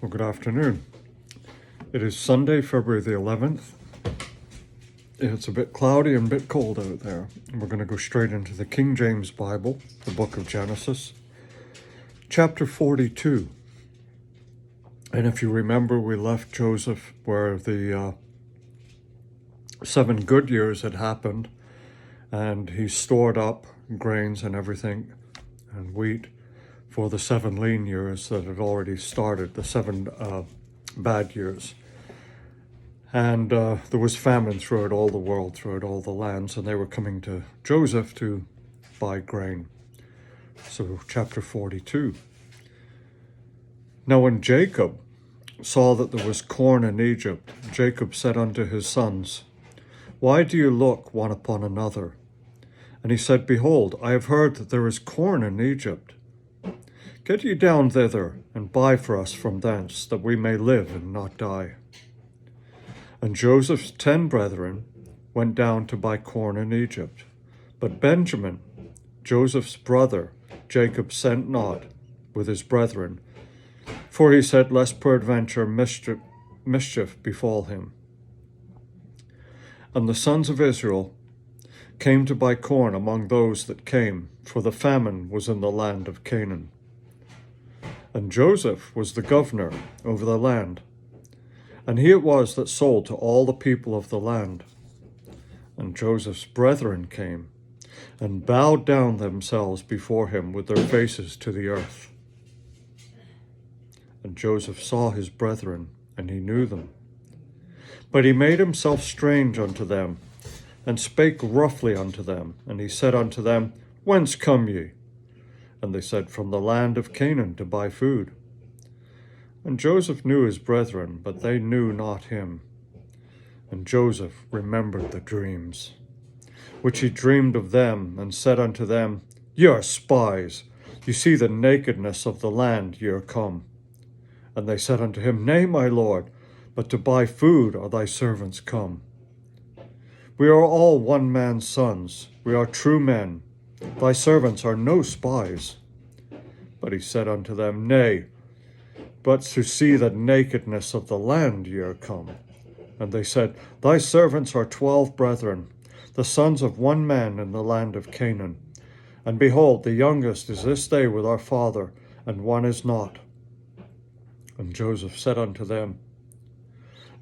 Well, good afternoon. It is Sunday, February the 11th. It's a bit cloudy and a bit cold out there. We're going to go straight into the King James Bible, the book of Genesis, chapter 42. And if you remember, we left Joseph where the 7 good years had happened, and he stored up grains and everything and wheat for the 7 lean years that had already started, the 7 bad years. And there was famine throughout all the world, throughout all the lands, and they were coming to Joseph to buy grain. So chapter 42. Now when Jacob saw that there was corn in Egypt, Jacob said unto his sons, Why do you look one upon another? And he said, Behold, I have heard that there is corn in Egypt. Get ye down thither, and buy for us from thence, that we may live and not die. And Joseph's 10 brethren went down to buy corn in Egypt. But Benjamin, Joseph's brother, Jacob sent not with his brethren, for he said, Lest peradventure mischief befall him. And the sons of Israel came to buy corn among those that came, for the famine was in the land of Canaan. And Joseph was the governor over the land, and he it was that sold to all the people of the land. And Joseph's brethren came, and bowed down themselves before him with their faces to the earth. And Joseph saw his brethren, and he knew them. But he made himself strange unto them, and spake roughly unto them. And he said unto them, Whence come ye? And they said, From the land of Canaan to buy food. And Joseph knew his brethren, but they knew not him. And Joseph remembered the dreams, which he dreamed of them, and said unto them, Ye are spies. You see the nakedness of the land ye are come. And they said unto him, Nay, my lord, but to buy food are thy servants come. We are all one man's sons. We are true men. Thy servants are no spies. But he said unto them, Nay, but to see the nakedness of the land ye are come. And they said, Thy servants are 12 brethren, the sons of one man in the land of Canaan. And behold, the youngest is this day with our father, and one is not. And Joseph said unto them,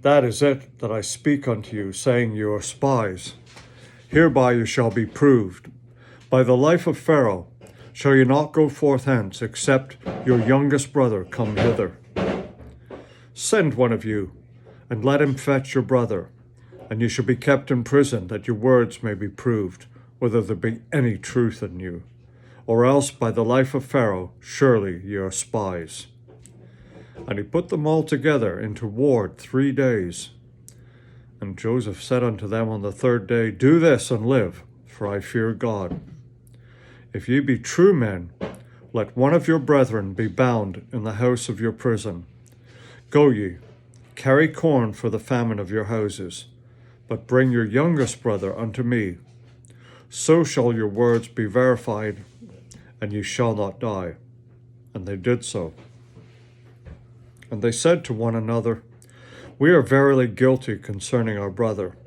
That is it that I speak unto you, saying you are spies. Hereby you shall be proved. By the life of Pharaoh shall you not go forth hence, except your youngest brother come hither. Send one of you, and let him fetch your brother, and you shall be kept in prison, that your words may be proved, whether there be any truth in you. Or else by the life of Pharaoh, surely ye are spies. And he put them all together into ward 3 days. And Joseph said unto them on the 3rd day, Do this and live, for I fear God. If ye be true men, let one of your brethren be bound in the house of your prison. Go ye, carry corn for the famine of your houses, but bring your youngest brother unto me. So shall your words be verified, and ye shall not die. And they did so. And they said to one another, We are verily guilty concerning our brother,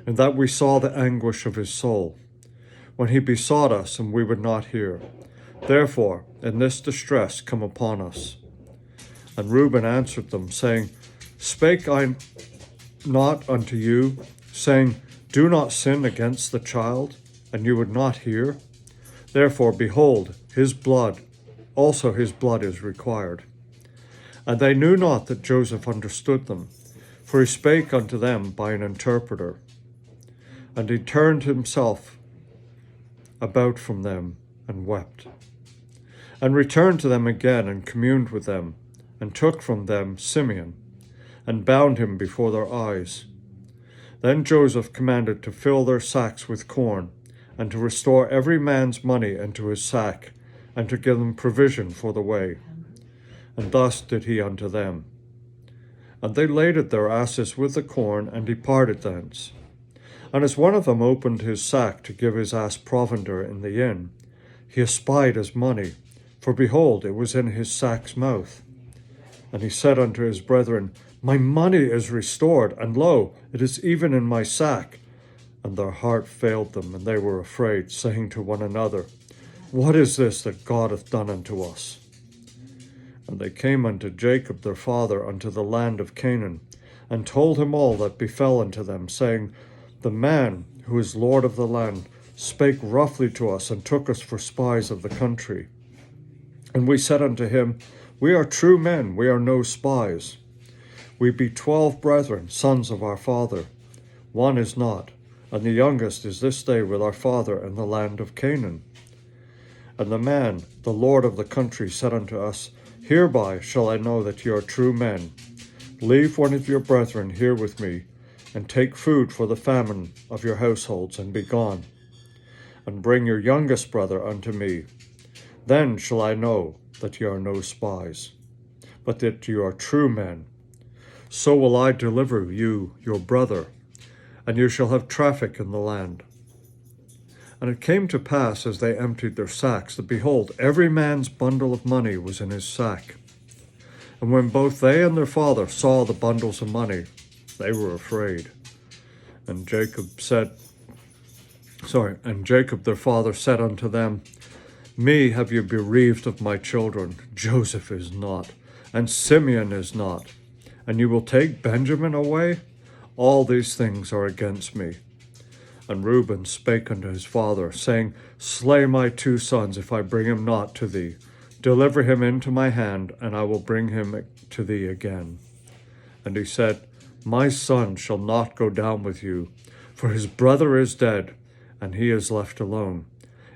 in that we saw the anguish of his soul, when he besought us, and we would not hear. Therefore, in this distress come upon us. And Reuben answered them, saying, Spake I not unto you, saying, Do not sin against the child, and you would not hear? Therefore, behold, his blood, also his blood is required. And they knew not that Joseph understood them, for he spake unto them by an interpreter. And he turned himself about from them, and wept, and returned to them again, and communed with them, and took from them Simeon, and bound him before their eyes. Then Joseph commanded to fill their sacks with corn, and to restore every man's money into his sack, and to give them provision for the way. And thus did he unto them. And they laded their asses with the corn, and departed thence. And as one of them opened his sack to give his ass provender in the inn, he espied his money, for behold, it was in his sack's mouth. And he said unto his brethren, My money is restored, and lo, it is even in my sack. And their heart failed them, and they were afraid, saying to one another, What is this that God hath done unto us? And they came unto Jacob their father unto the land of Canaan, and told him all that befell unto them, saying, The man who is Lord of the land spake roughly to us, and took us for spies of the country. And we said unto him, We are true men, we are no spies. We be 12 brethren, sons of our father. One is not, and the youngest is this day with our father in the land of Canaan. And the man, the Lord of the country, said unto us, Hereby shall I know that ye are true men. Leave one of your brethren here with me, and take food for the famine of your households, and be gone. And bring your youngest brother unto me. Then shall I know that ye are no spies, but that ye are true men. So will I deliver you your brother, and you shall have traffic in the land. And it came to pass, as they emptied their sacks, that behold, every man's bundle of money was in his sack. And when both they and their father saw the bundles of money, they were afraid. And Jacob their father said unto them, Me have you bereaved of my children. Joseph is not, and Simeon is not. And you will take Benjamin away? All these things are against me. And Reuben spake unto his father, saying, Slay my 2 sons, if I bring him not to thee. Deliver him into my hand, and I will bring him to thee again. And he said, My son shall not go down with you, for his brother is dead, and he is left alone.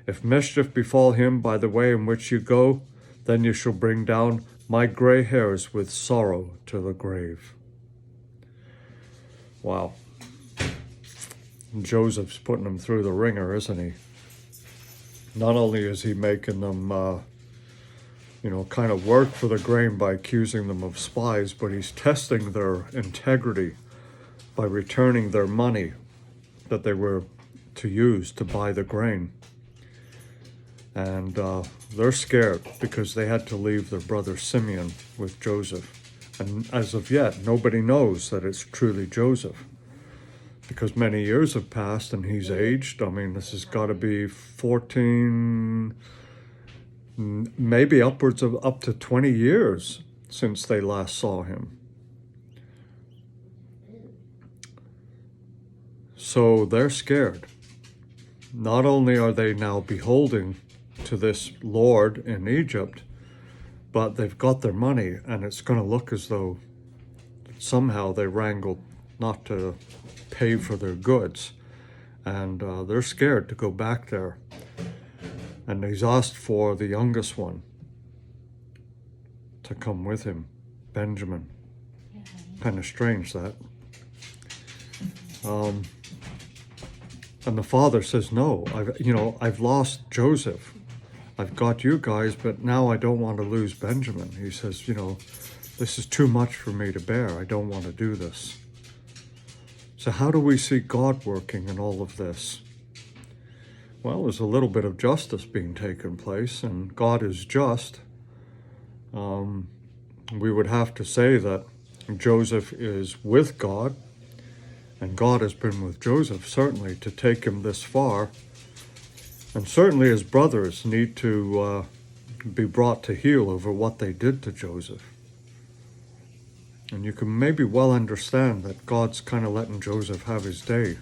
If mischief befall him by the way in which you go, then you shall bring down my gray hairs with sorrow to the grave. Wow. Joseph's putting them through the ringer, isn't he? Not only is he making them, kind of work for the grain by accusing them of spies, but he's testing their integrity by returning their money that they were to use to buy the grain. And they're scared because they had to leave their brother Simeon with Joseph. And as of yet, nobody knows that it's truly Joseph, because many years have passed and he's aged. I mean, this has got to be 14, maybe upwards of up to 20 years since they last saw him. So they're scared. Not only are they now beholding to this Lord in Egypt, but they've got their money, and it's going to look as though somehow they wrangled not to pay for their goods, and they're scared to go back there. And he's asked for the youngest one to come with him, Benjamin. Kind of strange, that. And the father says, no, I've lost Joseph. I've got you guys, but now I don't want to lose Benjamin. He says, this is too much for me to bear. I don't want to do this. So how do we see God working in all of this? Well, there's a little bit of justice being taken place, and God is just. We would have to say that Joseph is with God, and God has been with Joseph, certainly, to take him this far. And certainly his brothers need to be brought to heel over what they did to Joseph. And you can maybe well understand that God's kind of letting Joseph have his day,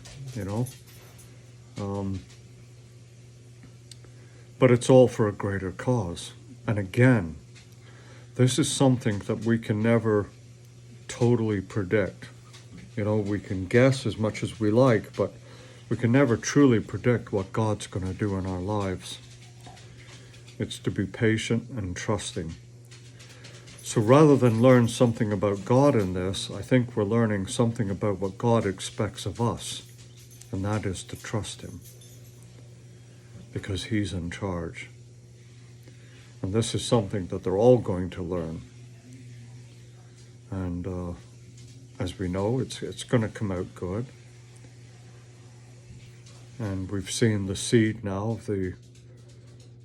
But it's all for a greater cause. And again, this is something that we can never totally predict. We can guess as much as we like, but we can never truly predict what God's going to do in our lives. It's to be patient and trusting. So rather than learn something about God in this, I think we're learning something about what God expects of us, and that is to trust him, because he's in charge. And this is something that they're all going to learn. And as we know, it's going to come out good. And we've seen the seed now of the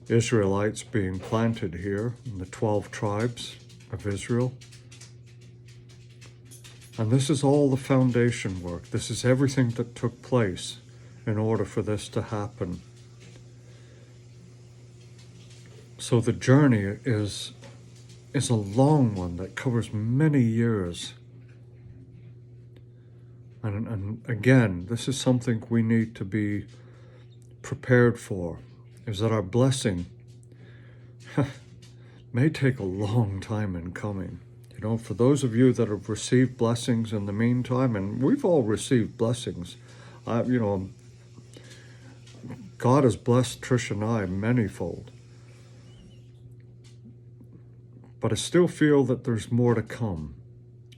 Israelites being planted here in the 12 tribes of Israel. And this is all the foundation work. This is everything that took place in order for this to happen. So the journey is a long one that covers many years. And again, this is something we need to be prepared for, is that our blessing may take a long time in coming. You know, for those of you that have received blessings in the meantime, and we've all received blessings, you know, God has blessed Trish and I manyfold. But I still feel that there's more to come,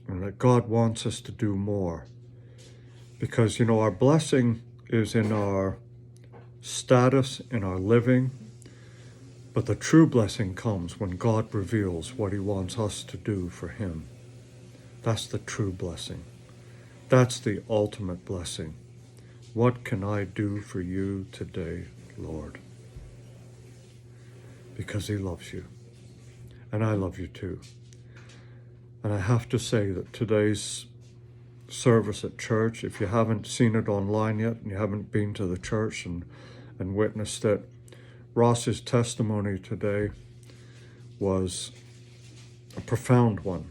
and that God wants us to do more. Because, you know, our blessing is in our status, in our living, but the true blessing comes when God reveals what he wants us to do for him. That's the true blessing. That's the ultimate blessing. What can I do for you today, Lord? Because he loves you. And I love you too. And I have to say that today's service at church, if you haven't seen it online yet and you haven't been to the church and witnessed it, Ross's testimony today was a profound one.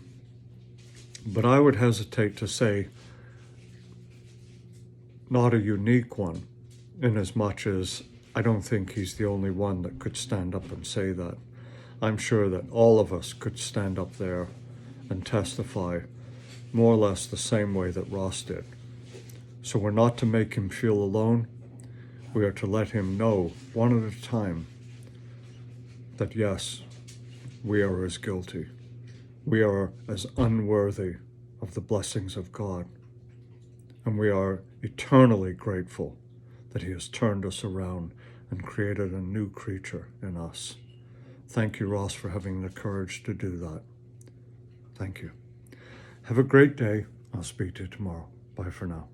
But I would hesitate to say not a unique one, in as much as I don't think he's the only one that could stand up and say that. I'm sure that all of us could stand up there and testify more or less the same way that Ross did. So we're not to make him feel alone. We are to let him know, one at a time, that yes, we are as guilty. We are as unworthy of the blessings of God. And we are eternally grateful that he has turned us around and created a new creature in us. Thank you, Ross, for having the courage to do that. Thank you. Have a great day. I'll speak to you tomorrow. Bye for now.